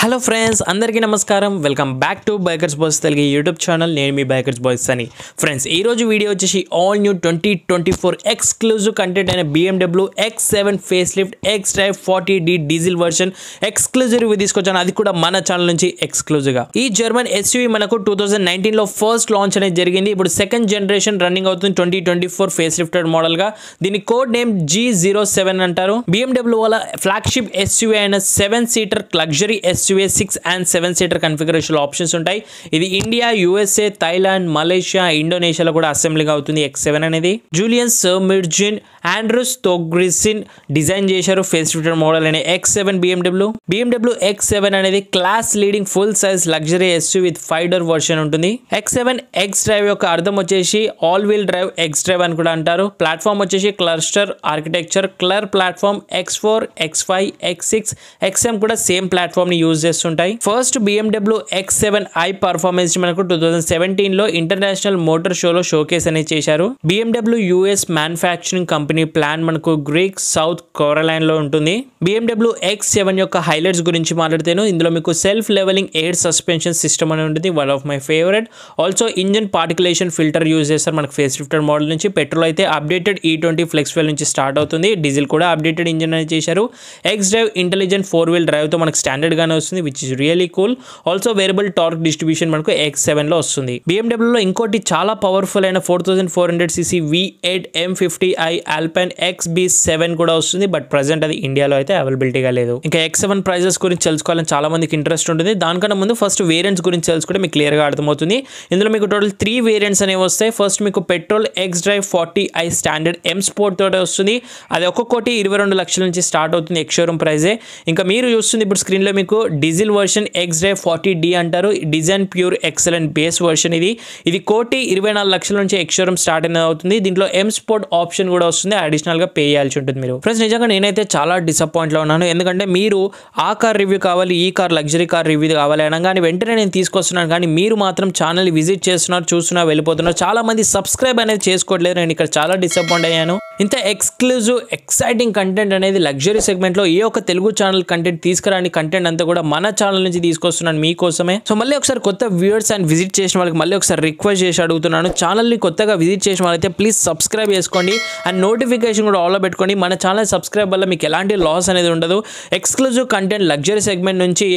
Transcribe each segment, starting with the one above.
Hello friends, అందరికీ నమస్కారం. Welcome back to bikers boys Telugu YouTube channel. నేను మీ బైకర్స్ బాయ్స్ అని. ఫ్రెండ్స్, ఈరోజు వీడియో వచ్చేసి ఆల్ న్యూ 2024 ఎక్స్క్లూజివ్ కంటెంట్ అయిన BMW X7 face lift X Drive 40D diesel version exclusive review తీసుకొచ్చాను. అది కూడా మన ఛానల్ నుంచి ఎక్స్క్లూజివ్గా. ఈ జర్మన్ SUV మనకు 2019లో ఫస్ట్ లాంచ్ అనేది జరిగింది. ఇప్పుడు సెకండ్ జనరేషన్ రన్నింగ్ అవుతుంది 2024 ఫేస్ లిఫ్టెడ్ మోడల్గా. దీని కోడ్ నేమ్ G07 అంటారు. BMW వాళ్ళ ఫ్లాగ్షిప్ SUV అయిన 7 seater luxury SUV 6 and 7 seater configuration options ఉంటాయి. ఇది ఇండియా, USA, థైలాండ్, మలేషియా, ఇండోనేషియాలో కూడా అసెంబ్లింగ్ అవుతుంది. X7 అనేది జూలియన్ సర్మిర్జిన్, ఆండ్రూస్ తోగ్రిసిన్ డిజైన్ చేశారు. ఫేస్ లిఫ్టెడ్ మోడల్ అనే X7 BMW X7 అనేది class leading full size luxury SUV with 5-door version ఉంటుంది. X7 X Drive యొక్క అర్థం వచ్చేసి all wheel drive X Drive అని కూడా అంటారు. ప్లాట్ఫామ్ వచ్చేసి cluster architecture, CLAR platform X4, X5, X6, XM కూడా సేమ్ ప్లాట్ఫామ్ ని యూజ్ చేస్తుంటాయి. First BMW X7 i performance మనకు 2017లో ఇంటర్నేషనల్ మోటార్ షోలో షోకేస్ అనేది చేశారు. BMW US manufacturing company plan మనకు గ్రీక్ సౌత్ కేరళైనా లో ఉంటుంది. BMW X7 యొక్క హైలైట్స్ గురించి మాట్లాడితేను ఇందులో మీకు self levelling air suspension system అని ఉంటుంది. One of my favourite. Also engine particulation filter use చేస్తారు మనకు ఫేస్ లిఫ్టెడ్ మోడల్ నుంచి. పెట్రోల్ అయితే అప్డేటెడ్ E20 ఫ్లెక్స్ వెల్ నుంచి స్టార్ట్ అవుతుంది. డీజిల్ కూడా అప్డేటెడ్ ఇంజన్ అనేది చేశారు. X Drive intelligent 4-wheel drive తో మనకు స్టాండర్డ్ గానే వస్తుంది, which is really cool. Also variable torque distribution మనకు X7 లో వస్తుంది. BMW లో ఇంకోటి చాలా పవర్ఫుల్ అయిన 4400cc V8 M50i Alpine XB7 కూడా వస్తుంది. బట్ ప్రెసెంట్ అది ఇండియాలో అయితే అవైలబిలిటీగా లేదు. ఇంకా X7 ప్రైజెస్ గురించి తెలుసుకోవాలని చాలా మందికి ఇంట్రెస్ట్ ఉంటుంది. దానికన్నా ముందు ఫస్ట్ వేరియంట్స్ గురించి తెలుసుకుంటే మీకు క్లియర్ గా అర్థమవుతుంది. ఇందులో మీకు టోటల్ 3 వేరియంట్స్ అనేవి వస్తాయి. ఫస్ట్ మీకు petrol X Drive 40i standard M sport తోటే వస్తుంది. అది ఒక్కొక్కటి 22 లక్షల నుంచి స్టార్ట్ అవుతుంది ఎక్స్ షోరూమ్ ప్రైజే. ఇంకా మీరు చూస్తుంది ఇప్పుడు స్క్రీన్ లో మీకు diesel version X Drive 40D అంటారు. Design pure excellent base version ఇది కోటి 24 లక్షల నుంచి ఎక్స్ షోరూమ్ స్టార్ట్ అనేది అవుతుంది. దీంట్లో M స్పోర్ట్ ఆప్షన్ కూడా వస్తుంది. అడిషనల్ గా పే చేయాల్సి ఉంటుంది మీరు. ఫ్రెండ్స్, నిజంగా నేనైతే చాలా డిసప్పాయింట్ లో ఉన్నాను. ఎందుకంటే మీరు ఆ కార్ రివ్యూ కావాలి, ఈ కార్ లగ్జరీ కార్ రివ్యూ కావాలి అనగానే వెంటనే నేను తీసుకొస్తున్నాను. కానీ మీరు మాత్రం ఛానల్ విజిట్ చేస్తున్నారు, చూస్తున్నారు, వెళ్ళిపోతున్నారు. చాలా మంది సబ్స్క్రైబ్ అనేది చేసుకోవట్లేదు. నేను ఇక్కడ చాలా డిసప్పాయింట్ అయ్యాను. ఇంత ఎక్స్క్లూజివ్ ఎక్సైటింగ్ కంటెంట్ అనేది లగ్జరీ సెగ్మెంట్ లో ఏ ఒక్క తెలుగు ఛానల్ కంటెంట్ తీసుకురాని కంటెంట్ అంతా కూడా మన ఛానల్ నుంచి తీసుకొస్తున్నాను మీకోసమే. సో మళ్ళీ ఒకసారి కొత్త వ్యూవర్స్ అండ్ విజిట్ చేసిన వాళ్ళకి మళ్ళీ ఒకసారి రిక్వెస్ట్ చేసి అడుగుతున్నాను. ఛానల్ని కొత్తగా విజిట్ చేసిన వాళ్ళైతే ప్లీజ్ సబ్స్క్రైబ్ చేసుకోండి అండ్ నోటిఫికేషన్ కూడా ఆల్లో పెట్టుకోండి. మన ఛానల్ సబ్స్క్రైబ్ వల్ల మీకు ఎలాంటి లాస్ అనేది ఉండదు. ఎక్స్క్లూజివ్ కంటెంట్ లగ్జరీ సెగ్మెంట్ నుంచి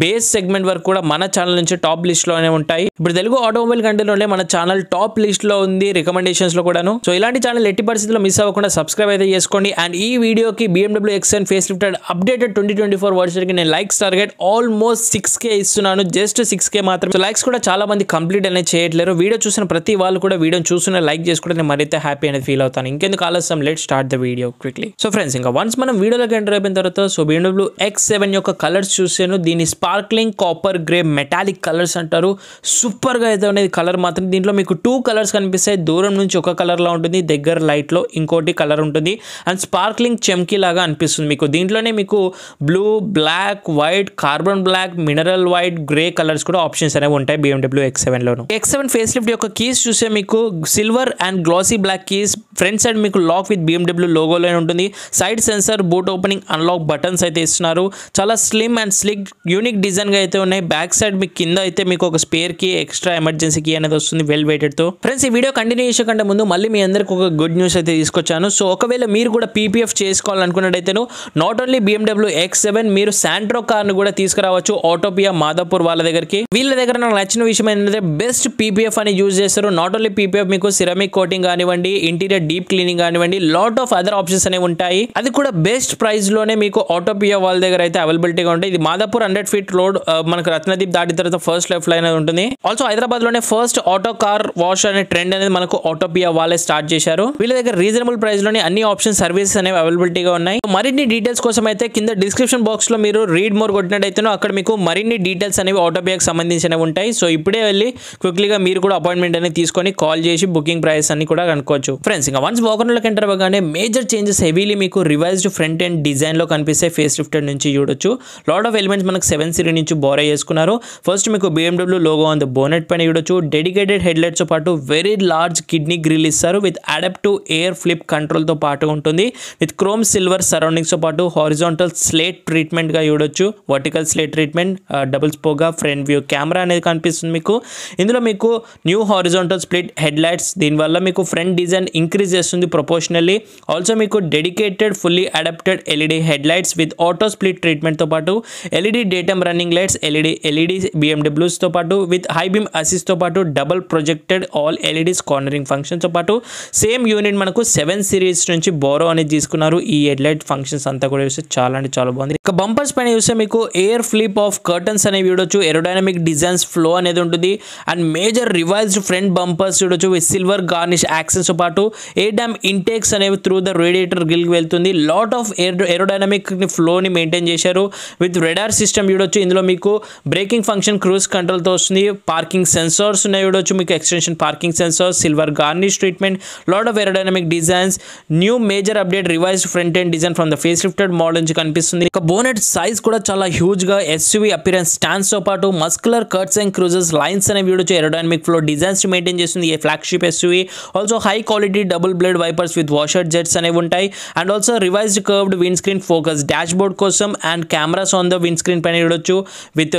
బేస్ సెగ్మెంట్ వరకు కూడా మన ఛానల్ నుంచి టాప్ లిస్ట్ లోనే ఉంటాయి. ఇప్పుడు తెలుగు ఆటోమొబైల్ కంటెంట్ లోనే మన ఛానల్ టాప్ లిస్ట్ లో ఉంది, రికమెండేషన్స్ లో కూడాను. సో ఇలాంటి ఛానల్ ఎట్టి పరిస్థితుల్లో మిస్ అవ్వకుండా సబ్స్క్రైబ్ అయితే చేసుకోండి. అండ్ ఈ వీడియోకి BMW X7 face lifted updated 2024 version కి నేను లైక్స్ టార్గెట్ ఆల్మోస్ట్ 6K ఇస్తున్నాను. జస్ట్ 6K మాత్రం. సో లైక్స్ కూడా చాలా మంది కంప్లీట్ అనేది చేయట్లేరు. వీడియో చూసిన ప్రతి వాళ్ళు కూడా వీడియోని చూస్తున్న లైక్ చేసుకుంటే నేను మరింత హ్యాపీ అనేది ఫీల్ అవుతాను. ఇంకెందుకు ఆలస్యం, let start the video quickly. So friends, ఇంకా వన్స్ మనం వీడియోలోకి ఎంటర్ అయిపోయిన తర్వాత సో BMW X7 యొక్క కలర్స్ చూసాను. దీని sparkling copper grey metallic colours అంటారు. సూపర్ గా అయితే ఉన్నది కలర్ మాత్రం. దీంట్లో మీకు 2 కలర్స్ కనిపిస్తాయి. దూరం నుంచి ఒక కలర్ లా ఉంటుంది, దగ్గర లైట్ లో ఇంకోటి కలర్ ఉంటుంది. అండ్ స్పార్క్లింగ్ చెమ్కీ లాగా అనిపిస్తుంది మీకు. దీంట్లోనే మీకు blue, black, white, carbon black, mineral white, grey colours కూడా ఆప్షన్స్ అనేవి ఉంటాయి BMW X7 లోను. X7 ఫేస్ లిఫ్ట్ యొక్క కీస్ చూసే మీకు silver and glossy black keys. Front side మీకు లాక్ విత్ BMW లోగోలో ఉంటుంది. Side sensor, boot opening, unlock buttons అయితే ఇస్తున్నారు. చాలా slim and slick unique design గా అయితే ఉన్నాయి. బ్యాక్ సైడ్ మీకు కింద అయితే మీకు ఒక spare key, extra emergency key అనేది వస్తుంది వెల్ వెయిటెడ్ తో. ఫ్రెండ్స్, ఈ వీడియో కంటిన్యూ చేసే కంటే ముందు మళ్ళీ మీ అందరికి ఒక గుడ్ న్యూస్ అయితే తీసుకొచ్చాను. సో ఒకవేళ మీరు కూడా PPF చేసుకోవాలనుకున్నట్టయితేను నాట్ ఓన్లీ BMW X7 మీరు శాంట్రో కార్ ను కూడా తీసుకురావచ్చు ఆటోపియా మాదాపూర్ వాళ్ళ దగ్గరికి. వీళ్ళ దగ్గర నాకు నచ్చిన విషయం ఏంటంటే బెస్ట్ PPF అని యూజ్ చేస్తారు. నాట్ ఓన్లీ PPF, మీకు సిరమిక్ కోటింగ్ కానివ్వండి, ఇంటీరియర్ డీప్ క్లీనింగ్ కానివ్వండి, లాట్ ఆఫ్ అదర్ ఆప్షన్స్ అనేవి ఉంటాయి. అది కూడా బెస్ట్ ప్రైస్ లోనే మీకు ఆటోపియా వాళ్ళ దగ్గర అయితే అవైలబిలిటీగా ఉంటాయి. ఇది మాదాపూర్ 100 feet రోడ్ మనకు రత్నదీప్ దాటిన తర్వాత ఫస్ట్ లెఫ్ట్ లైన్ అనేది ఉంటుంది. ఆల్సో హైదరాబాద్ లోనే ఫస్ట్ ఆటో కార్ వాష్ అనే ట్రెండ్ అనేది మనకు ఆటోపియా వాళ్ళే స్టార్ట్ చేశారు. వీళ్ళ దగ్గర రీజనబుల్ ప్రైస్ లోనే అన్ని ఆప్షన్ సర్వీసెస్ అనేవి అవైలబిలిటీగా ఉన్నాయి. మరిన్ని డీటెయిల్స్ కోసం అయితే కింద డిస్క్రిప్షన్ బాక్స్ లో మీరు రీడ్ మోర్ కొట్టినట్టయితే అక్కడ మీకు మరిన్ని డీటెయిల్స్ అనేవి ఆటోపియాకి సంబంధించినవి ఉంటాయి. సో ఇప్పుడే వెళ్ళి క్విక్లీగా మీరు కూడా అపాయింట్మెంట్ అనేది తీసుకొని కాల్ చేసి బుకింగ్ ప్రైస్ అన్ని కూడా కనుక్కోవచ్చు. ఫ్రెండ్స్, ఇంకా వన్స్ వాకర్లోకి ఎంటర్ అవ్వగానే మేజర్ చేంజెస్ హెవీలీ మీకు రివైజ్డ్ ఫ్రంట్ అండ్ డిజైన్ లో కనిపిస్తే ఫేస్ లిఫ్టెడ్ నుంచి చూడొచ్చు. లాట్ ఆఫ్ ఎలిమెంట్స్ మనకు 7 Series నుంచి బోరో చేసుకున్నారు. ఫస్ట్ మీకు BMW logo on the bonnet పైన చూడొచ్చు. డెడికేటెడ్ హెడ్ లైట్స్ తో పాటు వెరీ లార్జ్ కిడ్నీ గ్రిల్ ఇస్తారు with adaptive air flip control తో పాటు ఉంటుంది. విత్ క్రోమ్ సిల్వర్ సరౌండింగ్స్ తో పాటు హారిజాంటల్ స్లేట్ ట్రీట్మెంట్ గా చూడొచ్చు. Vertical optical slate treatment, double స్పోగా ఫ్రంట్ వ్యూ కెమెరా అనేది కనిపిస్తుంది మీకు. ఇందులో మీకు new horizontal split head lights, దీనివల్ల మీకు ఫ్రంట్ డిజైన్ ఇంక్రీజ్ చేస్తుంది ప్రొపోర్షనల్లీ. ఆల్సో మీకు dedicated fully adapted LED head lights with auto split ట్రీట్మెంట్తో పాటు LED day time running lights, LED BMWస్తో పాటు విత్ హై బీమ్ అసిస్ట్తో పాటు double projected all LEDs cornering ఫంక్షన్తో పాటు సేమ్ యూనిట్ మనకు 7 సిరీస్ నుంచి బోరో అనేది తీసుకున్నారు. ఈ హెడ్లైట్ ఫంక్షన్స్ అంతా కూడా చూస్తే చాలా అంటే చాలా బాగుంది. ఇక బంపర్స్ పైన చూస్తే మీకు ఎయిర్ ఫ్లిప్ ఆఫ్ కర్టన్స్ అనేవి చూడొచ్చు, ఏరోడైనమిక్ డిజైన్స్ ఫ్లో అనేది ఉంటుంది and major revised front bumpers చూడొచ్చు విత్ సిల్వర్ గార్నిష్ యాక్సెస్ తో పాటు ఎయిర్ డ్యామ్ ఇంటేక్స్ అనేవి త్రూ ద రేడియేటర్ గిల్కి వెళ్తుంది. లాట్ ఆఫ్ ఏరోడైనమిక్ ఫ్లోని మెయింటైన్ చేశారు విత్ రెడార్ సిస్టమ్ చూడొచ్చు. ఇందులో మీకు బ్రేకింగ్ ఫంక్షన్ క్రూజ్ కంట్రోల్తో వస్తుంది. పార్కింగ్ సెన్సార్స్ ఉన్నాయి చూడొచ్చు, మీకు extension parking sensors, silver garnish treatment, lot of aerodynamic designs, new major update revised front end design from the face lifted model నుంచి కనిపిస్తుంది. ఇక బోనెట్ సైజ్ కూడా చాలా హ్యూజ్ గా ఎస్యూవీ అపిరెన్స్ స్టాండ్స్ తో పాటు muscular cuts and cruisers lines అనేవి చూడొచ్చు. ఏరోడైనమిక్ ఫ్లో డిజైన్స్ మెయింటైన్ చేస్తుంది ఈ flagship SUV. Also high quality double blade wipers with washer jets అనేవి ఉంటాయి and also revised curved windscreen focus dashboard కోసం and cameras on the windscreen పైన చూడొచ్చు with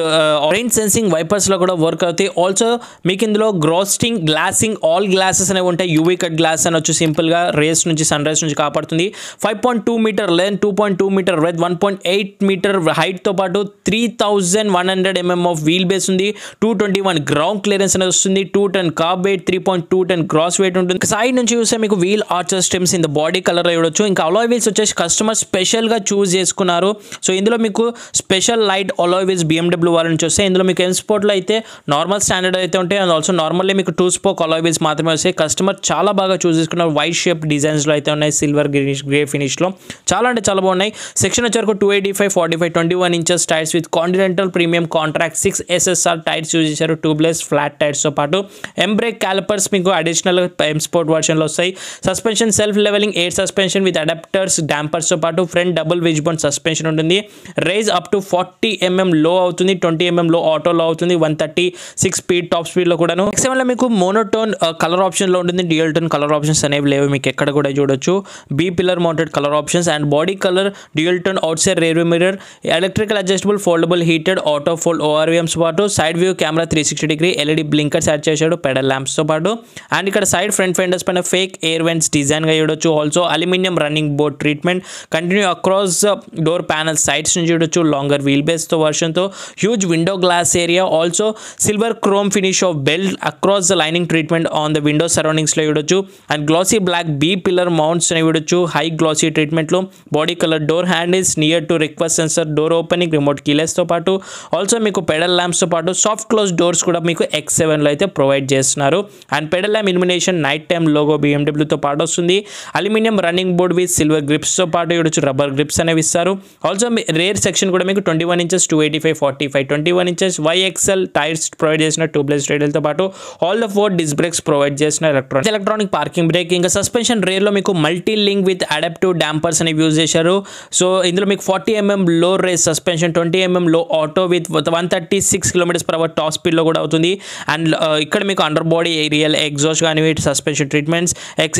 rain sensing wipers లో కూడా work అవుతాయి. Also మీకు ఇందులో గ్రోస్టింగ్ గ్లాసింగ్ ఆల్ గ్లాసెస్ అనేవి ఉంటాయి. యూవీ కట్ గ్లాస్ అనొచ్చు, సింపుల్ గా రేస్ నుంచి సన్ రైజ్ నుంచి కాపాడుతుంది. 5.2 metre length, 2.2 metre breadth, 1.8 metre height తో పాటు 3100 mm ఆఫ్ వీల్ బేస్ ఉంది. 221 గ్రౌండ్ క్లియరెన్స్ అనేది వస్తుంది. 2 ton kerb weight, 3.2 ton gross weight ఉంటుంది. సైడ్ నుంచి చూస్తే మీకు wheel arches stems in the body colour చూడొచ్చు. ఇంకా అలాయ్ వీల్స్ వచ్చేసి కస్టమర్ స్పెషల్ గా చూస్ చేసుకున్నారు. సో ఇందులో మీకు special light alloy wheels BMW వాళ్ళ నుంచి వస్తాయి. ఇందులో మీకు ఎం స్పోర్ట్ లో అయితే నార్మల్ స్టాండర్డ్ అయితే ఉంటాయి అండ్ ఆల్సో నార్మల్లీ మీకు 2 స్పోక్ అలాయ్ వీల్స్ మాత్రమే వస్తాయి. కస్టమర్ చాలా బాగా చూస్ చేసుకున్నారు. వైట్ షేప్ డిజైన్స్ లో అయితే ఉన్నాయి, సిల్వర్ గ్రే ఫినిష్ లో చాలా అంటే చాలా బాగున్నాయి. సెక్షన్ వచ్చే వరకు 285, 45, 21 inches tyres with Continental premium contract 6 SSR tyres use చేశారు. ట్యూబ్లెస్ ఫ్లాట్ టైర్స్ తో పాటు ఎంబ్రేక్ క్యాలిపర్స్ మీకు అడిషనల్ ఎం స్పోర్ట్ వర్షన్ లో వస్తాయి. Suspension self levelling air suspension with adapters dampers తో పాటు front double wishbone suspension ఉంటుంది. Rise up to 40 mm లో అవుతుంది, 20 mm లో ఆటో లో అవుతుంది, 136 స్పీడ్ టాప్ స్పీడ్ లో కూడాను. X7 లో మీకు మోనోటోన్ కలర్ ఆప్షన్ లో ఉంటుంది, డ్యూయల్ టోన్ కలర్ ఆప్షన్స్ అనేవి లేవు మీకు ఎక్కడ కూడా చూడొచ్చు. B pillar mounted colour options and body colour, dual tone outside rear view mirror, electrical adjustable foldable heated auto fold ORVMs పాటు side view camera 360 degree LED blinkers add చేశాడు puddle lamps తో పాటు. And ఇక్కడ side front fenders పైన fake air vents design గా చూడొచ్చు. Also aluminium running board treatment continue across door panel sides నుంచి చూడొచ్చు. లాంగర్ వీల్ బేస్ తో వర్షన్ తో huge window glass area, also silver chrome finish of belt across the lining treatment on the window surroundings లో చూడొచ్చు. And glossy black B pillar mounts అనేవి చూడొచ్చు high glossy treatment లో. Body colour door handles near to request sensor, door opening, remote keyless తో పాటు also మీకు pedal lamps తో పాటు సాఫ్ట్ క్లోజ్ డోర్స్ కూడా మీకు X7 లో అయితే ప్రొవైడ్ చేస్తున్నారు. And pedal lamp illumination night time logo BMW తో పాటు వస్తుంది. Aluminium running board with silver grips తో పాటు చూడొచ్చు రబ్బర్ గ్రిప్స్ అనేవి ఇస్తారు. ఆల్సో రేర్ సెక్షన్ కూడా మీకు 21 inches, 285, 45, 21 inches YXL tyres provide చేసిన ట్యూబ్లెస్ రేడియల్ తో పాటు all the 4 disc brakes provide చేసిన ఎలక్ట్రానిక్ పార్కింగ్ బ్రేక్. ఇంకా సస్పెన్షన్ రేర్ లో మీకు multi link with adaptive dampers అనేవి యూజ్ చేశారు. సో ఇందులో మీకు 40 mm లో రేస్ సస్పెన్షన్, 20 mm లో auto with 136 km/h top speed లో కూడా అవుతుంది. అండ్ ఇక్కడ మీకు అండర్ బాడీ రియల్ ఎగ్జాస్ట్ కానీ suspension treatments,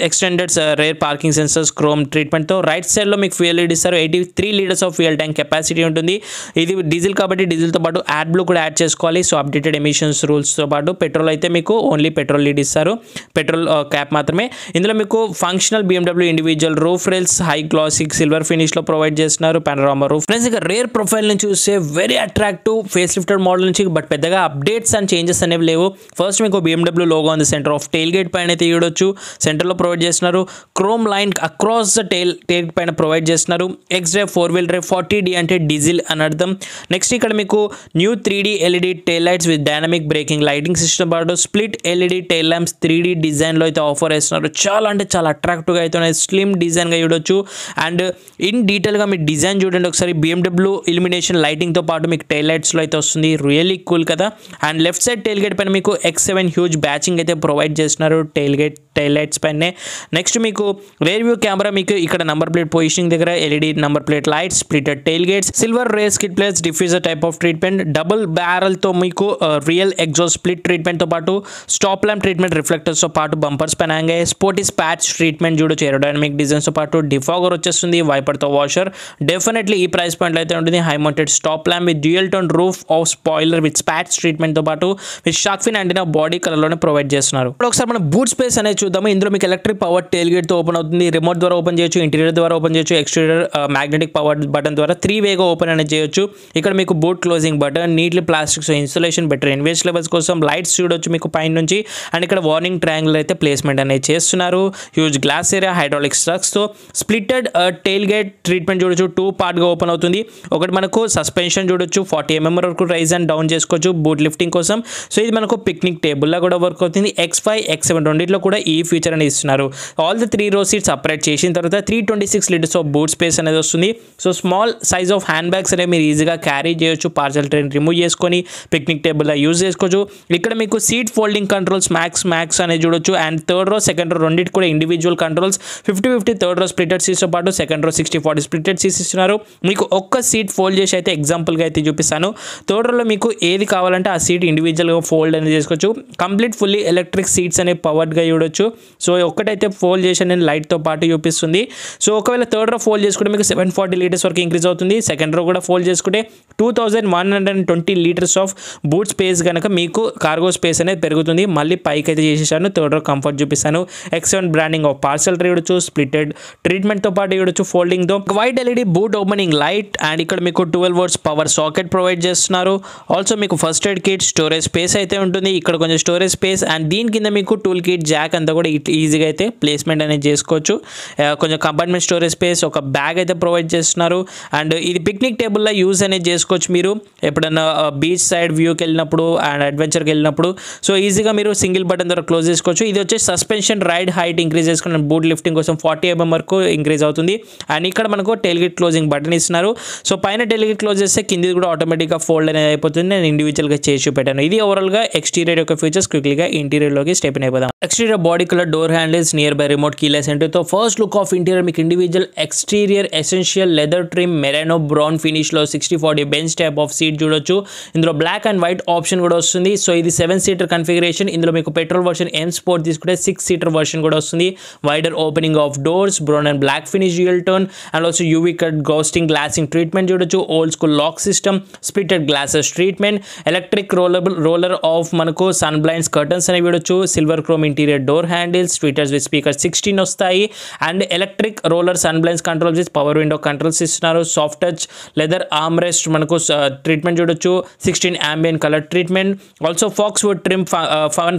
extended rear parking sensors chrome treatment తో. రైట్ సైడ్ లో మీకు ఫ్యూయల్ ఇస్తారు. 83 litres of fuel tank capacity ఉంటుంది. ఇది డీజిల్ కాబట్టి డీజిల్ తో పాటు యాడ్ బ్లూ కూడా యాడ్ చేసుకోవాలి. సో అప్డేటెడ్ ఎమిషన్స్ రూల్స్ తో పాటు పెట్రోల్ అయితే మీకు ఓన్లీ పెట్రోల్ లీడ్ ఇస్తారు, పెట్రోల్ క్యాప్ మాత్రమే. ఇందులో మీకు functional BMW individual roof rails high glossy silver finish లో ప్రొవైడ్ చేస్తున్నారు. Panorama roof. ఫ్రెండ్స్ ఇక రేర్ ప్రొఫైల్ నుంచి చూస్తే very attractive face lifted model నుంచి బట్ పెద్దగా అప్డేట్స్ అండ్ చేంజెస్ అనేవి లేవు. ఫస్ట్ మీకు BMW logo on the centre of tail gate పైన అయితే చూడొచ్చు, సెంటర్ లో ప్రొవైడ్ చేస్తున్నారు. Chrome line across the tail పైన ప్రొవైడ్ చేస్తున్నారు. X drive 4-wheel drive 40D అంటే డీజిల్ అని అర్థం. నెక్స్ట్ ఇక్కడ మీకు new 3D LED tail lights with dynamic braking lighting system పాటు split LED tail lamps 3D design లో అయితే ఆఫర్ చేస్తున్నారు. చాలా అంటే చాలా అట్రాక్టివ్ గా అయితే స్లిమ్ డిజైన్ గా చూడొచ్చు. అండ్ ఇన్ డీటెయిల్ గా మీ డిజైన్ చూడండి ఒకసారి. BMW ఇల్యూమినేషన్ లైటింగ్ తో పాటు మీకు టెయిల్ లైట్స్ లో అయితే వస్తుంది, రియల్లీ కూల్ కదా. And left side tailgate పైన మీకు X7 హ్యూజ్ బ్యాచింగ్ అయితే ప్రొవైడ్ చేస్తున్నారు టెయిల్ గేట్ టైల్ లైట్స్ పైనే. నెక్స్ట్ మీకు రేర్ వ్యూ కెమెరా, మీకు ఇక్కడ నంబర్ ప్లేట్ పొజిషనింగ్ దగ్గర LED number plate lights, splitted tailgates, silver rear skid plates, diffuser type of treatment, double barrel తో మీకు real exhaust split treatment తో పాటు stop lamp treatment, reflectors తో పాటు bumpers పైన హ్యాంగ్ స్పోర్టీస్ ప్యాచ్ ట్రీట్మెంట్ చూడొచ్చు, aerodynamic designs తో పాటు డిఫాగర్ వచ్చేస్తుంది, వైపర్ తో వాషర్. డెఫినెట్లీ ఈ ప్రైస్ పాయింట్ అయితే ఉంటుంది. High mounted stop lamp with dual tone roof of spoiler with patch treatment తో పాటు with shark fin antenna body colour లోనే ప్రొవైడ్ చేస్తున్నారు. ఇప్పుడు ఒకసారి మనం బూట్ స్పేస్ అనేది చూద్దాము. ఇందులో మీకు ఎలక్ట్రిక్ పవర్ టైల్ గేట్ తో ఓపెన్ అవుతుంది. రిమోట్ ద్వారా ఓపెన్ చేయొచ్చు, ఇంటీరియర్ ద్వారా ఓపెన్ చేయొచ్చు, ఎక్స్టీరియర్ మ్యాగ్నెటిక్ పవర్ బటన్ ద్వారా 3 వేగా ఓపెన్ అనేది చేయొచ్చు. ఇక్కడ మీకు boot closing button, neatly plastics insulation, better ఇన్వేస్ లెవెల్స్ కోసం లైట్స్ చూడొచ్చు మీకు పైన నుంచి. అండ్ ఇక్కడ వార్నింగ్ ట్రయాంగిల్ అయితే ప్లేస్మెంట్ అనేది చేస్తున్నారు. హ్యూజ్ గ్లాస్ ఏరియా, హైడ్రాలిక్ స్ట్రక్స్ తో స్ప్లిటెడ్ టైల్ గేట్ ట్రీట్మెంట్ చూడొచ్చు. 2 పార్ట్ గా ఓపెన్ అవుతుంది. ఒకటి మనకు సస్పెన్షన్ చూడొచ్చు, 40 mm వరకు రైజ్ అండ్ డౌన్ చేసుకోవచ్చు బూట్ లిఫ్టింగ్ కోసం. సో ఇది మనకు పిక్నిక్ టేబుల్ లా కూడా వర్క్ అవుతుంది. X5, X7 రెండిట్లో కూడా ఈ ఫీచర్ అనేది ఇస్తున్నారు. ఆల్ ది 3 రో సీట్స్ అప్రైట్ చేసిన తర్వాత 326 లీటర్స్ ఆఫ్ బూట్ స్పేస్ అనేది వస్తుంది. So small size of hand bags అనేవి మీరు ఈజీగా క్యారీ చేయొచ్చు. పార్సల్ ట్రైన్ రిమూవ్ చేసుకొని పిక్నిక్ టేబుల్ లా యూజ్ చేసుకోవచ్చు. ఇక్కడ మీకు సీట్ ఫోల్డింగ్ కంట్రోల్స్ మ్యాక్స్ అనేది చూడొచ్చు. And third row, second row రెండింటి కూడా individual controls. 50-50 third row splitted seats తో పాటు సెకండ్ రో 60-40 స్ప్లిటెడ్ సీట్స్ ఇస్తున్నారు. మీకు ఒక్క సీట్ ఫోల్డ్ చేసి అయితే ఎగ్జాంపుల్గా అయితే చూపిస్తాను. థర్డ్ రోలో మీకు ఏది కావాలంటే ఆ సీట్ ఇండివిజువల్గా ఫోల్డ్ అనేది చేసుకోవచ్చు. కంప్లీట్ ఫుల్లీ ఎలక్ట్రిక్ సీట్స్ అనేవి పవర్డ్గా చూడొచ్చు. సో ఒక్కటైతే ఫోల్డ్ చేసి నేను లైట్తో పాటు చూపిస్తుంది. సో ఒకవేళ థర్డ్ రో ఫోల్డ్ చేసుకుంటే మీకు 740 లీటర్స్ వరకు ఇంక్రీజ్ అవుతుంది. సెకండ్ రో కూడా ఫోల్డ్ చేసుకుంటే 2120 లీటర్స్ ఆఫ్ బూట్ స్పేస్ కనుక మీకు కార్గో స్పేస్ అనేది పెరుగుతుంది. మళ్ళీ పైకి అయితే చేసేసాను. థర్డ్ రో కంఫర్ట్ చూపిస్తాను. X7 branding of parcel tray చూడొచ్చు, స్ప్లిటెడ్ ట్రీట్మెంట్తో పాటు చూడొచ్చు ఫోల్డింగ్తో. White LED boot opening light and ఇక్కడ మీకు 12 volts పవర్ సాకెట్ ప్రొవైడ్ చేస్తున్నారు. ఆల్సో మీకు first aid kit, storage space అయితే ఉంటుంది. ఇక్కడ కొంచెం స్టోరేజ్ స్పేస్ అండ్ దీని కింద మీకు టూల్ కిట్, జాక్ అంతా కూడా ఈజీగా అయితే ప్లేస్మెంట్ అనేది చేసుకోవచ్చు. కొంచెం కంపార్ట్మెంట్ స్టోరేజ్ స్పేస్, ఒక బ్యాగ్ అయితే ప్రొవైడ్ చేస్తున్నారు. అండ్ ఇది పిక్నిక్ టేబుల్లో యూజ్ అనేది చేసుకోవచ్చు మీరు ఎప్పుడన్నా బీచ్ సైడ్ వ్యూకి వెళ్ళినప్పుడు అండ్ అడ్వెంచర్కి వెళ్ళినప్పుడు. సో ఈజీగా మీరు సింగిల్ బటన్ ద్వారా క్లోజ్ చేసుకోవచ్చు. ఇది వచ్చేసి సస్పెన్షన్ రైడ్ హైట్ ఇంక్రీజ్ చేసుకున్న బూట్ లిఫ్టింగ్ కోసం 40 mm వరకు ఇంక్రీజ్ అవుతుంది. అండ్ ఇక్కడ మనకు టైల్ గేట్ క్లోజింగ్ బటన్ ఇస్తున్నారు. సో పైన టైల్ గేట్ క్లోజ్ చేస్తే కింది కూడా ఆటోమేటిక్గా ఫోల్డ్ అనేది అయిపోతుంది. నేను ఇండివిజువల్గా చేసి చూపెట్టాను. ఇది ఓవరాల్గా ఎక్స్టీరియర్ యొక్క ఫీచర్స్. క్విక్లీగా ఇంటీరియర్లోకి స్టెప్ అయిపోదాం. Exterior body colour, door handles, near by remote keyless ఎంట్రీతో ఫస్ట్ లుక్ ఆఫ్ ఇంటీరియర్ మీకు individual exterior essential leather trim Merano brown ఫినిష్లో 60-40 బెంచ్ టైప్ ఆఫ్ సీట్ చూడొచ్చు. ఇందులో బ్లాక్ అండ్ వైట్ ఆప్షన్ కూడా వస్తుంది. సో ఇది 7-seater కన్ఫిగరేషన్. ఇందులో మీకు పెట్రోల్ వర్షన్, M Sport తీసుకుంటే 6-seater వర్షన్ కూడా వస్తుంది. Wider opening of doors, brown and black finish dual tone and also UV cut ghosting glassing treatment చూడొచ్చు. Old school lock system, splitted glasses treatment, electric roller of మనకు sun blinds curtains అనేవి చూడొచ్చు. Silver chrome interior door handles, tweeters with speaker 16 వస్తాయి. And electric roller sun blinds controls with power window controls ఇస్తున్నారు. Soft touch leather armrest మనకు treatment చూడొచ్చు. 16 ambient colour treatment. Also faux wood trim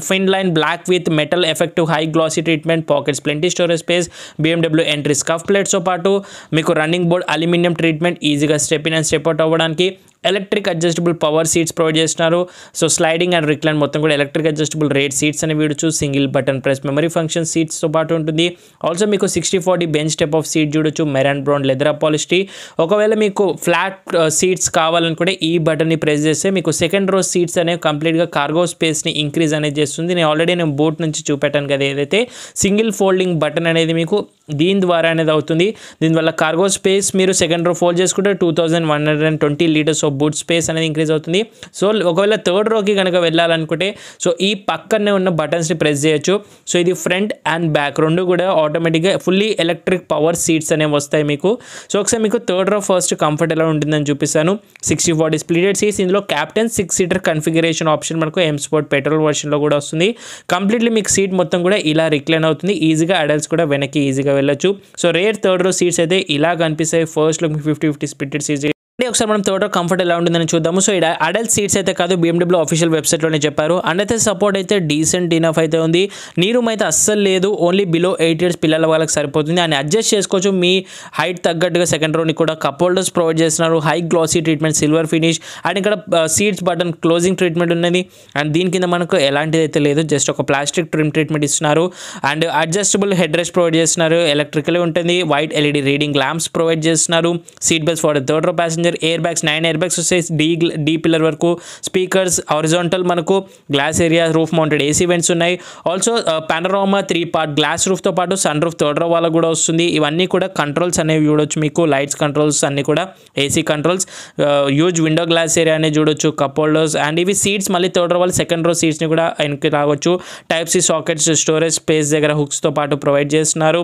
fine line black with metal effective high glossy treatment, pockets plenty storage space, BMW entry scuff ప్లేట్స్తో పాటు మీకు running board aluminium treatment, ఈజీగా step in and step out అవ్వడానికి. Electric adjustable power seats provide చేస్తున్నారు. So sliding and recline మొత్తం కూడా electric adjustable rate seats అని వీడొచ్చు. Single button press memory function సీట్స్తో పాటు ఉంటుంది. ఆల్సో మీకు 60-40 బెంచ్ టైప్ ఆఫ్ సీట్ చూడొచ్చు. మెరాన్ బ్రౌన్ లెదర్ పాలిష్టీ. ఒకవేళ మీకు ఫ్లాట్ సీట్స్ కావాలనుకుంటే ఈ బటన్ని ప్రెస్ చేస్తే మీకు సెకండ్ రో సీట్స్ అనేవి కంప్లీట్గా కార్గో స్పేస్ని ఇంక్రీజ్ అనేది చేస్తుంది. నేను బోట్ నుంచి చూపెట్టాను కదా, ఏదైతే సింగిల్ ఫోల్డింగ్ బటన్ అనేది మీకు దీని ద్వారా అనేది అవుతుంది. దీనివల్ల కార్గో స్పేస్ మీరు సెకండ్ రో ఫోల్డ్ చేసుకుంటే 2120 లీటర్స్ ఆఫ్ బూట్ స్పేస్ అనేది ఇంక్రీజ్ అవుతుంది. సో ఒకవేళ థర్డ్ రోకి కనుక వెళ్ళాలనుకుంటే సో ఈ పక్కనే ఉన్న బటన్స్ని ప్రెస్ చేయొచ్చు. సో ఇది ఫ్రంట్ అండ్ బ్యాక్ రెండు కూడా ఆటోమేటిక్గా ఫుల్లీ ఎలక్ట్రిక్ పవర్ సీట్స్ అనేవి వస్తాయి మీకు. సో ఒకసారి మీకు థర్డ్ రో ఫస్ట్ కంఫర్ట్ ఎలా ఉంటుందని చూపిస్తాను. 60-40 స్ప్లిటెడ్ సీట్స్. ఇందులో క్యాప్టెన్ 6-seater కన్ఫిగరేషన్ ఆప్షన్ మనకు M Sport పెట్రోల్ వర్షన్లో కూడా వస్తుంది. కంప్లీట్లీ మీకు సీట్ మొత్తం కూడా ఇలా రిక్లైన్ అవుతుంది. ఈజీగా అడల్ట్స్ కూడా వెనక్కి ఈజీగా వెళ్ళొచ్చు. So rare third row seats అయితే ఇలా కనిపిస్తాయి. ఫస్ట్లో 50-50 స్ప్లిటెడ్ సీట్స్. ఒకసారి మనం థర్డ్ రో కంఫర్ట్ ఎలా ఉంటుందని చూద్దాము. సో ఇక్కడ అడల్ట్ సీట్స్ అయితే కాదు, BMW ఆఫీషియల్ వెబ్సైట్లోనే చెప్పారు. అండ్ అయితే సపోర్ట్ అయితే డీసెంట్ ఇనఫ్ అయితే ఉంది. నీ రూమ్ అయితే అస్సలు లేదు, ఓన్లీ బిలో 8 years పిల్లల వాళ్ళకి సరిపోతుంది. అని అడ్జస్ట్ చేసుకోవచ్చు మీ హైట్ తగ్గట్టుగా. సెకండ్ రోని కూడా కప్ హోల్డర్స్ ప్రొవైడ్ చేస్తున్నారు. High glossy treatment, silver finish. And ఇక్కడ సీట్స్ బటన్ క్లోజింగ్ ట్రీట్మెంట్ ఉన్నది. అండ్ దీని కింద మనకు ఎలాంటిది అయితే లేదు, జస్ట్ ఒక ప్లాస్టిక్ ట్రిమ్ ట్రీట్మెంట్ ఇస్తున్నారు. And adjustable headrest provide చేస్తున్నారు. ఎలక్ట్రికల్ ఉంటుంది. White LED reading lamps provide చేస్తున్నారు. Seat belts for third row passenger. Passenger airbags 9 airbags వస్తాయి, డీ పిల్లర్ వరకు, స్పీకర్స్ హారిజాంటల్ మనకు glass area, roof mounted AC vents ఉన్నాయి. Also పానోరామా 3 part glass రూఫ్తో పాటు sun roof third row వాళ్ళకు కూడా వస్తుంది. ఇవన్నీ కూడా కంట్రోల్స్ అనేవి చూడొచ్చు, మీకు లైట్స్ కంట్రోల్స్ అన్ని కూడా AC controls, huge window glass area అనేది చూడొచ్చు, కప్ హోల్డర్స్ అండ్ ఇవి సీట్స్ మళ్ళీ థర్డ్ రో వాళ్ళు సెకండ్ రో సీట్స్ని కూడా వెనక్కి రావచ్చు. Type C sockets, storage space దగ్గర హుక్స్తో పాటు ప్రొవైడ్ చేస్తున్నారు.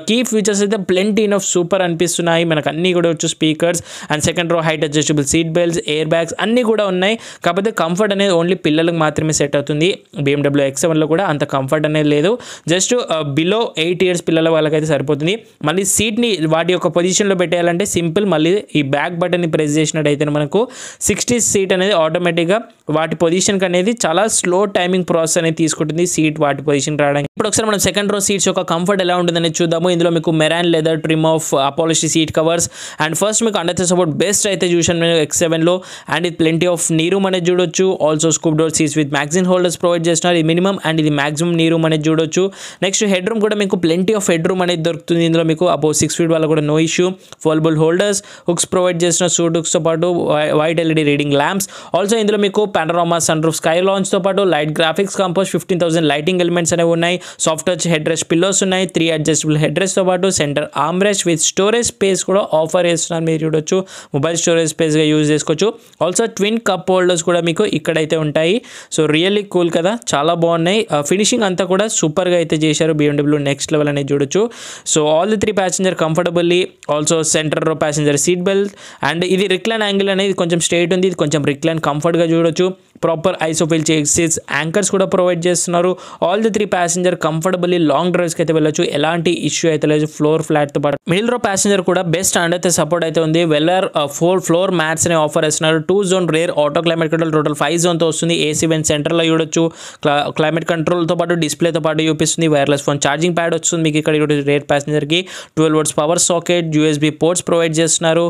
కీ ఫీచర్స్ అయితే ప్లెంటీ ఆఫ్ సూపర్ అనిపిస్తున్నాయి మనకు, అన్నీ కూడా వచ్చు. Speakers and second row height adjustable seat belts, airbags అన్నీ కూడా ఉన్నాయి. కాకపోతే కంఫర్ట్ అనేది ఓన్లీ పిల్లలకు మాత్రమే సెట్ అవుతుంది. BMW X7లో కూడా అంత కంఫర్ట్ అనేది లేదు, జస్ట్ బిలో 8 years పిల్లల వాళ్ళకైతే సరిపోతుంది. మళ్ళీ సీట్ని వాటి యొక్క పొజిషన్లో పెట్టేయాలంటే సింపుల్, మళ్ళీ ఈ బ్యాక్ బటన్ని ప్రెస్ చేసినట్టయితే మనకు 60 సీట్ అనేది ఆటోమేటిక్గా వాటి పొజిషన్కి అనేది చాలా స్లో టైమింగ్ ప్రాసెస్ అనేది తీసుకుంటుంది సీట్ వాటి పొజిషన్ రావడానికి. ఇప్పుడు ఒకసారి మనం సెకండ్ రో సీట్స్ యొక్క కంఫర్ట్ ఎలా ఉంటుందని చూద్దాము. ఇందులో మీకు మెరాన్ లెదర్ ట్రిమ్ ఆఫ్ అపాలిషీ సీట్ కవర్స్ అండ్ ఫస్ట్ మీకు అండర్ సపోర్ట్ బెస్ట్ అయితే చూసాను నేను X7లో. అండ్ ఇది ప్లెంటీ ఆఫ్ నీ రూమ్ అనేది చూడొచ్చు. Also scoop door seats with magazine holders provide చేస్తున్నారు. ఇది మినిమం అండ్ ఇది మాక్సిమం నీ రూమ్ అనేది చూడొచ్చు. నెక్స్ట్ హెడ్ రూమ్ కూడా మీకు ప్లెంటీ ఆఫ్ హెడ్ రూమ్ అనేది దొరుకుతుంది. ఇందులో మీకు అబౌవ్ 6 feet వల్ల కూడా no issue. Foldable holders, hooks provide చేసిన సూట్ హుక్స్తో పాటు white LED reading lamps. Also ఇందులో మీకు పానోరామా సన్ రూఫ్ స్కై లాంచ్తో పాటు light graphics compose 15,000 lighting elements అనేవి ఉన్నాయి. Soft touch headrest pillows ఉన్నాయి. 3 అడ్జస్టబుల్ హెడ్ రెస్ట్తో పాటు centre armrest with storage space కూడా ఆఫర్ చేస్తున్నారు, మీరు చూడొచ్చు. మొబైల్ స్టోరేజ్ స్పేస్గా యూజ్ చేసుకోవచ్చు. ఆల్సో ట్విన్ కప్ హోల్డర్స్ కూడా మీకు ఇక్కడైతే ఉంటాయి. సో రియల్లీ కూల్ కదా, చాలా బాగున్నాయి. ఫినిషింగ్ అంతా కూడా సూపర్గా అయితే చేశారు. BMW నెక్స్ట్ లెవెల్ అనేది చూడొచ్చు. So all the 3 passenger comfortably, also centre row passenger seat belt and ఇది రిక్లైన్ యాంగిల్ అనేది కొంచెం స్ట్రైట్ ఉంది, ఇది కొంచెం రిక్లైన్ కంఫర్ట్గా చూడొచ్చు. ప్రాపర్ ఐసోఫిల్ సీట్స్, యాంకర్స్ కూడా ప్రొవైడ్ చేస్తున్నారు. All the 3 passenger comfortably long డ్రైవ్స్కి అయితే వెళ్ళొచ్చు, ఎలాంటి ఇష్యూ అయితే లేదు. ఫ్లోర్ ఫ్లాట్తో పాటు మిడిల్ రో ప్యాసింజర్ కూడా బెస్ట్ అండ్ అయితే సపోర్ట్ అయితే ఉంది. వెల్లర్ 4 ఫ్లోర్ మ్యాట్స్ అనే ఆఫర్ ఇస్తున్నారు. 2 zone rare auto climate control, total 5 zoneతో వస్తుంది. ఏసీ వెంట్ సెంటర్లో చూడొచ్చు. క్లైమేట్ కంట్రోల్తో పాటు డిస్ప్లేతో పాటు చూపిస్తుంది. వైర్లెస్ ఫోన్ ఛార్జింగ్ ప్యాడ్ వస్తుంది మీకు ఇక్కడ రేర్ ప్యాసింజర్కి. 12 volts power socket, USB ports provide చేస్తున్నారు.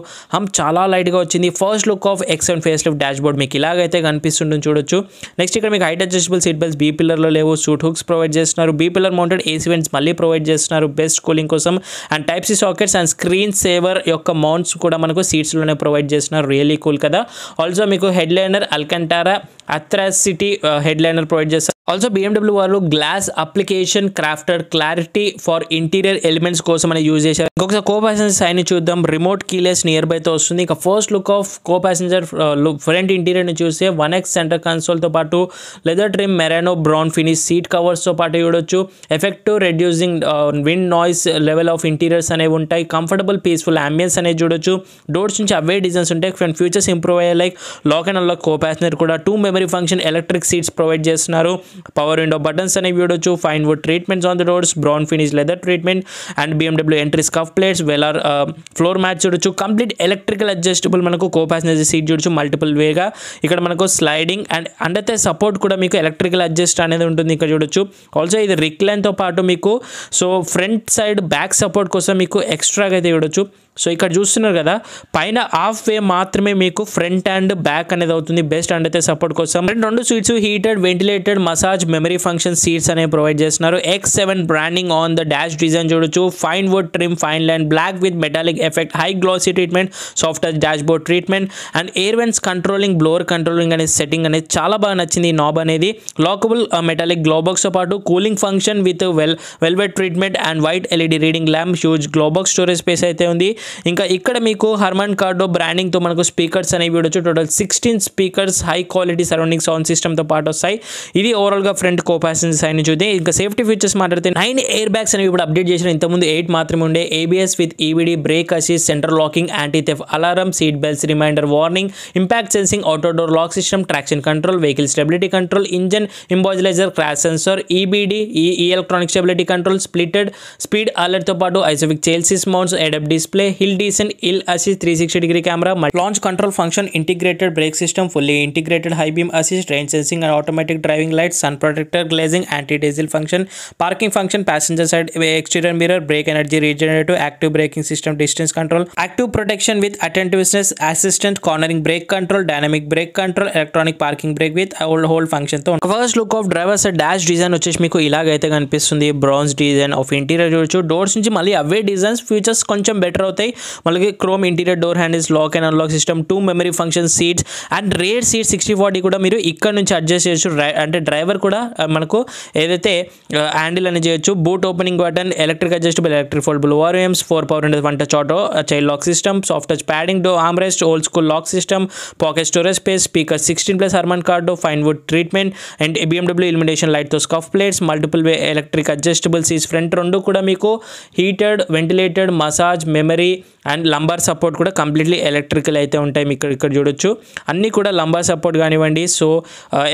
చాలా లైట్గా వచ్చింది. First look of X7 face lift dashboard మీకు ఇలాగైతే కనిపిస్తుంటుంది చూడొచ్చు. నెక్స్ట్ ఇక్కడ మీకు height adjustable seat belts B పిల్లర్లో లేవు, సూట్ హుక్స్ ప్రొవైడ్ చేస్తున్నారు. B pillar mounted AC vents మళ్ళీ ప్రొవైడ్ చేస్తున్నారు బెస్ట్ కూలింగ్ కోసం. And type C sockets and screen saver యొక్క మౌంట్స్ కూడా మనకు సీట్స్లోనే ప్రొవైడ్ చేస్తున్నారు. రియల్లీ కూల్ కదా. ఆల్సో మీకు headliner Alcantara anthracite headliner provide చేస్తారు. ఆల్సో BMW వాళ్ళు glass application crafted clarity for interior elements కోసం అని యూజ్ చేశారు. ఇంకొకసారి కో ప్యాసింజర్ సైడ్ చూద్దాం. రిమోట్ కీలెస్ నియర్ బైతో వస్తుంది. ఇక first look of co passenger front ఇంటీరియర్ని చూస్తే 1x సెంటర్ కన్సోల్తో పాటు leather trim Merano brown finish seat కవర్స్తో పాటు చూడొచ్చు. Effective reducing wind noise level of interiors అనేవి ఉంటాయి. కంఫర్టబుల్ పీస్ఫుల్ అంబియన్స్ అనేది చూడొచ్చు. డోర్స్ నుంచి అవే డిజైన్స్ ఉంటాయి. ఫ్యూచర్స్ ఇంప్రూవ్ అయ్యాయి, like lock and unlock. Co passenger కూడా 2 memory function electric seats provide చేస్తున్నారు. పవర్ విండో బటన్స్ అనేవి చూడొచ్చు. Fine wood treatments on the doors, brown finish leather treatment and BMW entry scuff plates, velour floor mat చూడొచ్చు. Complete electrical adjustable మనకు co passenger seat చూడొచ్చు multiple వేగా. ఇక్కడ మనకు sliding and under support కూడా మీకు ఎలక్ట్రికల్ అడ్జస్ట్ అనేది ఉంటుంది ఇక్కడ చూడొచ్చు. ఆల్సో ఇది రిక్లైన్తో పాటు మీకు so front side back support కోసం మీకు ఎక్స్ట్రాగా అయితే చూడొచ్చు. సో ఇక్కడ చూస్తున్నారు కదా, పైన హాఫ్ వే మాత్రమే మీకు ఫ్రంట్ అండ్ బ్యాక్ అనేది అవుతుంది బెస్ట్ అండ్ అయితే సపోర్ట్ కోసం. 2 seats heated ventilated massage memory function seats అనేవి ప్రొవైడ్ చేస్తున్నారు. X7 branding on the dash design చూడొచ్చు. Fine wood trim, fine line black with metallic effect, high glossy treatment, soft touch dashboard treatment and air vents controlling, blower controlling అనే setting అనేది చాలా బాగా నచ్చింది. ఈ knob అనేది lockable metallic గ్లోబాక్స్తో పాటు cooling function with velvet treatment and white LED reading lamp, huge glovebox storage space అయితే ఉంది. ఇంకా ఇక్కడ మీకు హర్మన్ కార్డో బ్రాండింగ్తో మనకు స్పీకర్స్ అనేవి చూడొచ్చు. Total 16 speakers high quality surrounding sound సిస్టమ్తో పాటు వస్తాయి. ఇది ఓవరాల్గా ఫ్రంట్ కో ప్యాసింజర్ సైడ్ నుంచి చూద్దాం. ఇంకా సేఫ్టీ ఫీచర్స్ మాట్లాడితే 9 ఎయిర్ బ్యాగ్స్ అనేవి ఇప్పుడు అప్డేట్ చేసిన. ఇంతకుముందు 8 మాత్రమే ఉండే. ABS with EBD, brake assist, central locking, anti theft alarm, seat belts, reminder warning, impact sensing, auto door lock system, traction control, vehicle stability control, engine immobiliser, crash sensor, EBD, electronic stability control, splitted speed అలర్ట్తో పాటు ISOFIX child seats mounts, ADAP display, hill descent, hill assist 360-degree camera, launch control function, integrated brake system, fully integrated high beam assist, rain sensing and automatic driving lights, sun protector, glazing, anti diesel function, parking function, passenger side exterior mirror, brake energy regenerative, active braking system, distance control, active protection with attentiveness assistant, cornering brake control, dynamic brake control, electronic parking brake with hold function తో. First look of driver side dash design వచ్చేసి మీకు ఇలాగైతే కనిపిస్తుంది. Bronze design of interior చూడొచ్చు. Doors నుంచి మళ్ళీ అవే designs, features కొంచెం బెటర్ అవుతాయి. అవుతాయి. మళ్ళీ chrome interior door handles, lock and unlock system, 2 memory function seats and rare seat 60/40 కూడా మీరు ఇక్కడ నుంచి అడ్జస్ట్ చేయొచ్చు. అంటే డ్రైవర్ కూడా మనకు ఏదైతే హ్యాండిల్ అని చేయొచ్చు. Boot opening button, electric adjustable, electric foldable ORVMs, 4 power windows, 1 touch auto child lock system, soft touch padding, door armrest, old school lock system, pocket storage space, speaker 16+ Harman Kardon, fine wood treatment and BMW illumination లైట్తో scuff plates, multiple way electric adjustable seats. Front రెండు కూడా మీకు heated, ventilated, massage, memory and lumbar support కూడా completely electrical అయితే ఉంటాయి. మీకు ఇక్కడ చూడొచ్చు అన్నీ కూడా లంబార్ సపోర్ట్ కానివ్వండి, సో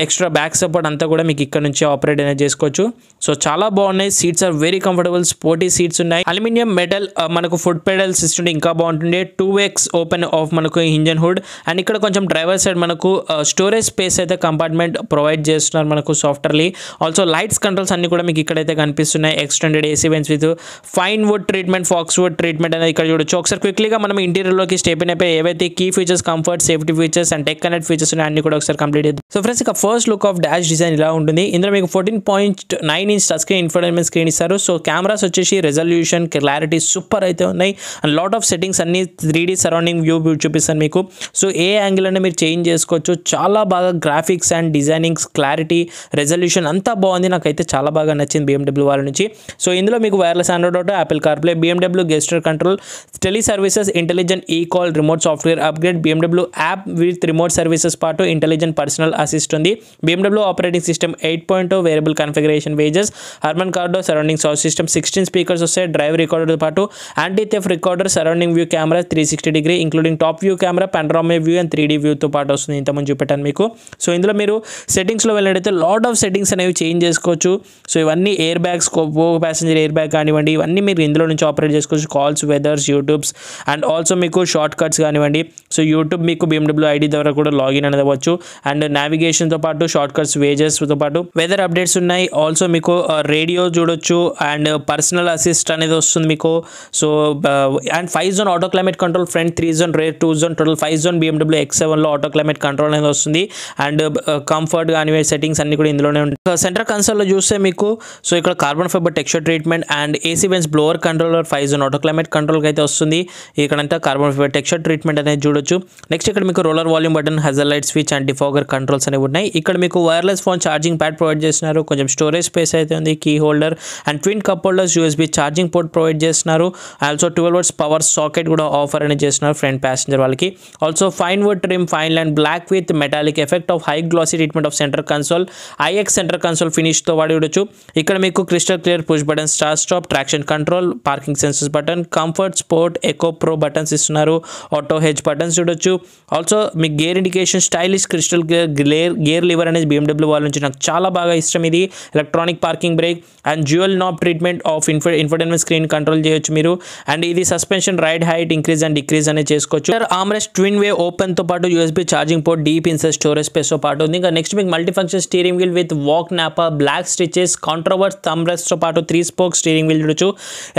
ఎక్స్ట్రా బ్యాక్ సపోర్ట్ అంతా కూడా మీకు ఇక్కడ నుంచి ఆపరేట్ అనేది చేసుకోవచ్చు. సో చాలా బాగున్నాయి. Seats are very comfortable, sporty seats ఉన్నాయి. అల్యూమినియం మెటల్ మనకు ఫుడ్ పెడల్స్ ఇస్తుంటే ఇంకా బాగుంటుంది. 2x ఓపెన్ ఆఫ్ మనకు ఇంజన్ హుడ్ అండ్ ఇక్కడ కొంచెం డ్రైవర్ సైడ్ మనకు స్టోరేజ్ స్పేస్ అయితే కంపార్ట్మెంట్ ప్రొవైడ్ చేస్తున్నారు మనకు సాఫ్ట్వేర్లీ. ఆల్సో లైట్స్ కంట్రోల్స్ అన్ని కూడా మీకు ఇక్కడైతే కనిపిస్తున్నాయి. Extended AC vents with fine wood treatment, faux wood treatment అనేది ఇక్కడ చూడొచ్చు. ఒకసారి క్విక్లీగా మనం ఇంటీరియర్లోకి స్టెప్ ఇన్ అయిపోయి ఏవైతే key features, comfort, safety features and tech connect features ఉన్నాయి అన్ని కూడా ఒకసారి కంప్లీట్ చేద్దాం. సో ఫ్రెండ్స్, ఇక first look of dash design ఇలా ఉంటుంది. ఇందులో మీకు 14.9 inch touch screen infotainment screen ఇస్తారు. సో కెమెరాస్ వచ్చేసి రెజల్యూషన్, క్లారిటీ సూపర్ అయితే ఉన్నాయి అండ్ లాట్ ఆఫ్ సెట్టింగ్స్ అన్ని 3D సరౌండింగ్ వ్యూ చూపిస్తాను మీకు. సో ఏ యాంగిల్ అయినా మీరు చేంజ్ చేసుకోవచ్చు. చాలా బాగా graphics and designings, clarity, resolution అంతా బాగుంది. నాకైతే చాలా బాగా నచ్చింది BMW వాళ్ళ నుంచి. సో ఇందులో మీకు wireless Android auto, Apple CarPlay, BMW gesture control, tele services, intelligent eCall, remote software upgrade, BMW app with remote services పాటు ఇంటెలిజెంట్ పర్సనల్ అసిస్ట్ ఉంది. BMW operating system 8.0, variable configuration వేజెస్, Harman Kardon surrounding sound system, 16 speakers వస్తాయి. Drive రికార్డర్తో పాటు anti theft recorder, surrounding view camera 360 degree including top view camera, panoramic view and 3D వ్యూతో పాటు వస్తుంది. ఇంతకుముందు చూపెట్టాను మీకు. సో ఇందులో మీరు సెట్టింగ్స్లో వెళ్ళినట్టయితే లాట్ ఆఫ్ సెట్టింగ్స్ అనేవి చేంజ్ చేసుకోవచ్చు. సో ఇవన్నీ air bags, passenger air bag కానివ్వండి, ఇవన్నీ మీరు ఇందులో నుంచి ఆపరేట్ చేసుకోవచ్చు. Calls, weathers, YouTubes and also మీకు షార్ట్ కట్స్ కానివ్వండి. సో యూట్యూబ్ మీకు BMW ID ద్వారా కూడా లాగిన్ అనేది అవ్వచ్చు అండ్ నావిగేషన్తో పాటు షార్ట్ కట్స్, వేజెస్తో పాటు వెదర్ అప్డేట్స్ ఉన్నాయి. ఆల్సో మీకు రేడియో చూడొచ్చు అండ్ పర్సనల్ అసిస్ట్ అనేది వస్తుంది మీకు. So and 5 zone auto climate control, front 3 zone, rear 2 zone, total 5 zone BMW X7లో ఆటో క్లైమేట్ కంట్రోల్ అనేది వస్తుంది అండ్ కంఫర్ట్ కానివ్వండి సెట్టింగ్స్ అన్ని కూడా ఇందులోనే ఉంటాయి. సెంటర్ కన్సోల్లో చూస్తే మీకు సో ఇక్కడ carbon fibre texture treatment and AC vents blower controller 5 zone auto climate కంట్రోల్కి అయితే వస్తుంది. ఇక్కడంతా కార్బన్ ఫైబర్ టెక్స్చర్ ట్రీట్మెంట్ అనేది చూడొచ్చు. నెక్స్ట్ ఇక్కడ మీకు roller volume button, hazard light switch and defogger controls అనేవి ఉన్నాయి. ఇక్కడ మీకు wireless phone charging pad provide చేస్తున్నారు. కొంచెం స్టోరేజ్ స్పేస్ అయితే ఉంది, key holder and twin cup holders, USB charging port provide చేస్తున్నారు. ఆల్సో 12 వాట్స్ పవర్ సాకెట్ కూడా ఆఫర్ అనేది చేస్తున్నారు ఫ్రంట్ ప్యాసింజర్ వాళ్ళకి. Also fine wood trim, fine line black with metallic effect of high glossy treatment of centre console, IX centre console ఫినిష్తో వాడి చూడొచ్చు. ఇక్కడ మీకు crystal clear push button, start stop, traction control, parking sensors button, comfort, sport, eco pro buttons ఇస్తున్నారు. Auto H buttons చూడొచ్చు. Also మీకు gear indication, stylish crystal gear lever అనేది BMW వాళ్ళ నుంచి నాకు చాలా బాగా ఇష్టం. ఇది electronic parking brake and dual knob treatment of infotainment screen control చేయొచ్చు మీరు. అండ్ ఇది suspension ride height increase and decrease అనేది చేసుకోవచ్చు. ఆర్మ్రెస్ట్ ట్విన్ వే ఓపెన్తో పాటు USB charging port, deep insert storage స్పేస్తో పాటు ఉంది. ఇంకా నెక్స్ట్ మీకు multi function steering wheel with Walknappa, black stitches, కాంట్రోవర్స్, థంబ్ రెస్ట్తో పాటు 3 స్పోక్ స్టీరింగ్ వీల్ చూడొచ్చు.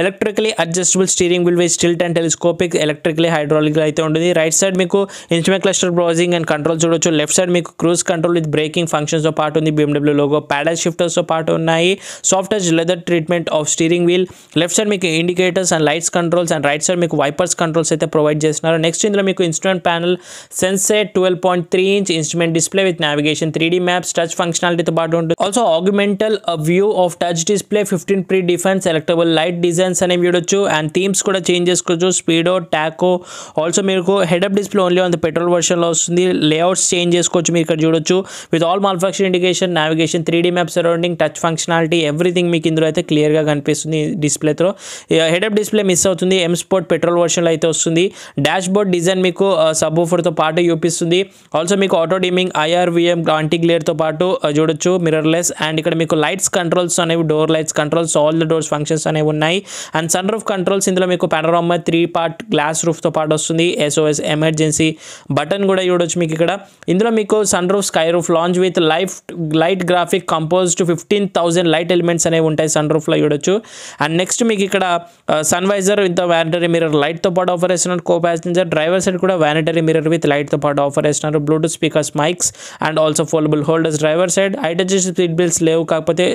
Electrically adjustable steering wheel with tilt and telescopic, electrically hydraulic అయితే ఉంటుంది. రైట్ సైడ్ మీకు instrument cluster browsing and control చూడొచ్చు. Left side మీకు cruise control with braking ఫంక్షన్స్తో పాటు ఉంది. BMW లోగో, ప్యాడల్ షిఫ్టర్స్తో పాటు ఉన్నాయి. Soft touch leather treatment of steering wheel. Left side మీకు indicators and lights controls and right side మీకు వైపర్స్ కంట్రోల్స్ అయితే ప్రొవైడ్ చేస్తున్నారు. నెక్స్ట్ ఇందులో మీకు ఇన్స్ట్రుమెంట్ ప్యానల్, సెన్సెట్ 12.3 inch instrument display with navigation, 3D maps, touch ఫంక్షనాలిటీతో పాటు ఉంటుంది. Also augmented view of touch display, 15 pre define selectable light designs అనేవి చూడొచ్చు అండ్ థీమ్స్ కూడా చేంజ్ చేసుకోవచ్చు. Speedo, tacho. ఆల్సో మీకు head up display only on the petrol వర్షన్లో వస్తుంది. Layouts change చేసుకోవచ్చు మీరు ఇక్కడ చూడొచ్చు. With all manufacture indication, navigation, 3D map, surrounding, touch functionality, everything మీకు ఇందులో అయితే క్లియర్గా కనిపిస్తుంది డిస్ప్లేతో. హెడ్ అప్ డిస్ప్లే మిస్ అవుతుంది. M స్పోర్ట్ పెట్రోల్ వర్షన్లో అయితే వస్తుంది. డాష్ బోర్డ్ డిజైన్ మీకు సబ్ ఊఫర్తో పాటు చూపిస్తుంది. ఆల్సో మీకు ఆటో డిమింగ్, IRVM, యాంటీ గ్లేర్తో పాటు చూడొచ్చు. మిర్రర్లెస్ అండ్ ఇక్కడ మీకు లైట్స్ కంట్రోల్స్ అనేవి, door lights controls, all the doors functions అనేవి ఉన్నాయి. అండ్ సన్ రూఫ్ కంట్రోల్స్ ఇందులో మీకు పానోరామా 3 పార్ట్ గ్లాస్ రూఫ్తో పాటు వస్తుంది. SOS ఎమర్జెన్సీ బటన్ కూడా చూడొచ్చు మీకు ఇక్కడ. ఇందులో మీకు sunroof, sky roof lounge with light graphic composed 15,000 light elements అనేవి ఉంటాయి సన్ రూఫ్లో చూడొచ్చు. అండ్ నెక్స్ట్ మీకు ఇక్కడ sun visor with vanity mirror లైట్తో పాటు ఆఫర్ చేస్తున్నారు. కో ప్యాసింజర్ డ్రైవర్ సైడ్ కూడా వ్యానిటరీ మిర్రర్ విత్ లైట్తో పాటు ఆఫర్ చేస్తున్నారు. Bluetooth speakers, mics and also foldable holders. Driver side height adjust seat belts లేవు, కాకపోతే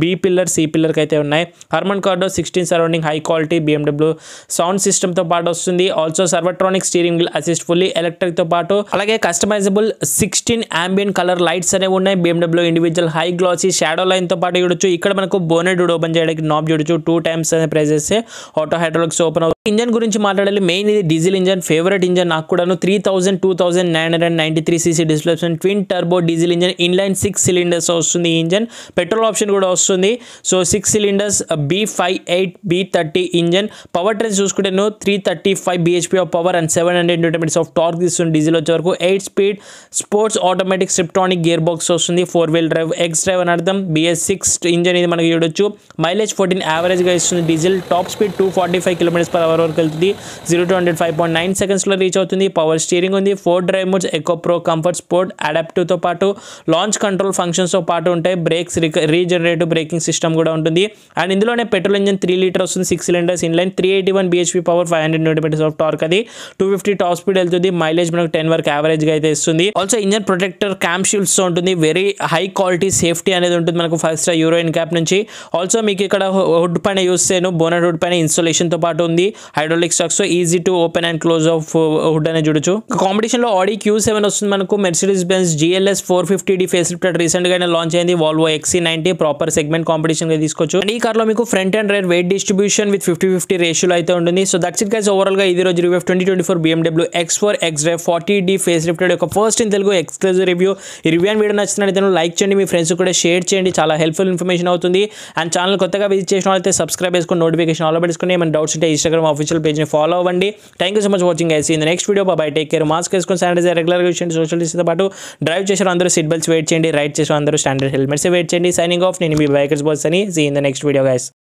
B పిల్లర్, C పిల్లర్కి అయితే ఉన్నాయి. Harman Kardon 16 surrounding high quality BMW sound sound system తో పాటు వస్తుంది. Also servotronic steering wheel assist fully electric తో పాటు అలాగే కస్టమైజబుల్ 16 ambient కలర్ లైట్స్ అనేవి ఉన్నాయి. BMW individual high glossy shadow line తో పాటు చూడొచ్చు. ఇక్కడ మనకు బోనెట్ ఓపెన్ చేయడానికి నాబ్ చూడొచ్చు. 2 times అనే ప్రెస్ చేస్తే ఆటో హైడ్రాలిక్స్ ఓపెన్ అవుతుంది. ఇంజన్ గురించి మాట్లాడాలి. మెయిన్ ఇది డీజిల్ ఇంజన్, ఫేవరెట్ ఇంజన్ నాకు కూడాను. 2993 cc displacement twin turbo diesel engine, inline 6 cylinders వస్తుంది. ఈ ఇంజన్ పెట్రోల్ ఆప్షన్ కూడా వస్తుంది. So 6 cylinders B58 B30 engine. Power trains చూసుకుంటే 335 bhp of power and 700 Nm of torque ఇస్తుంది. డీజిల్ వచ్చే వరకు 8 speed sports automatic steptronic gear box వస్తుంది. 4-wheel drive X drive అని అర్థం. BS6 ఇంజన్ ఇది మనకి చూడొచ్చు. మైలేజ్ 14 యావరేజ్ గా ఇస్తుంది. డీజిల్ టాప్ స్పీడ్ 245 km/h వరకు వెళ్తుంది. 0 to 100 5.9 seconds లో రీచ్ అవుతుంది. పవర్ స్టీరింగ్ ఉంది. 4 drive modes eco pro comfort sport adaptive తో పాటు లాంచ్ కంట్రోల్ ఫంక్షన్స్ తో పాటు ఉంటాయి. బ్రేక్స్ రీజనరేటివ్ బ్రేకింగ్ సిస్టమ్ కూడా ఉంటుంది. అండ్ ఇందులోనే పెట్రోల్ ఇంజన్ 3 లీటర్ వస్తుంది. 6 cylinders inline 381 bhp power 500 Nm of torque అది 250 టాప్ స్పీడ్ వెళ్తుంది. మైలేజ్ మనకు 10 వరకు యావరేజ్ గా అయితే ఇస్తుంది. Also engine protector cam shields తో ఉంటుంది. వెరీ హై క్వాలిటీ సేఫ్టీ అనేది ఉంటుంది మనకు 5-star యూరో ఇన్క్యాప్ నుంచి. ఆల్సో మీకు ఇక్కడ హుడ్ పైన చూస్తేను బోనెట్ హుడ్ పైన ఇన్స్టాలేషన్ తో పాటు ఉంది. Hydraulic stock so easy to open and close of hood అనేది చూడొచ్చు. కాంపిటీషన్ లో ఆడి Q7 వస్తుంది మనకు. Mercedes Benz GLS 450D face lift recent గానే లాంచ్ అయింది. Volvo XC90 proper segment competition గా తీసుకోవచ్చు. అండ్ ఈ కార్ లో మీకు front and right wait distribution with 50-50 రేషియోలో అయితే ఉంటుంది. So that's it guys. Overall గా ఇది రోజు review of 2024 BMW X4 X-Drive 40D face lifted యొక్క first in Telugu exclusive review. ఈ రివ్యూ అండ్ వీడియో నచ్చినట్లయితే లైక్ చేయండి, మీ ఫ్రెండ్స్ కూడా షేర్ చేయండి. చాలా హెల్ప్ఫుల్ ఇన్ఫర్మేషన్ అవుతుంది. అండ్ ఛానల్ కొత్తగా విజిట్ చేసిన వాళ్ళైతే సబ్స్క్రైబ్ చేసుకొని నోటిఫికేషన్ ఆల్ పెట్టుకుని ఏమైనా డౌట్స్ ఉంటే ఇన్స్టాగ్రామ్ ఆఫీషియల్ పేజ్ ని ఫాలో అవ్వండి. Thank you so much watching guys. In the next video bye take care. Mask వేసుకొని శానిటైజర్ రెగ్యులర్ గా యూస్ చేయండి. సోషల్ డిస్టెన్స్ తో పాటు డ్రైవ్ చేసిన అందరూ సీట్ బెల్ట్స్ వెయిట్ చేయండి. రైడ్ చేసిన అందరూ స్టాండర్డ్ హెల్మెట్స్ వెయిట్ చేయండి. Signing off. నేను మీ బైకర్స్ బాయ్స్ అని. See in the next video guys.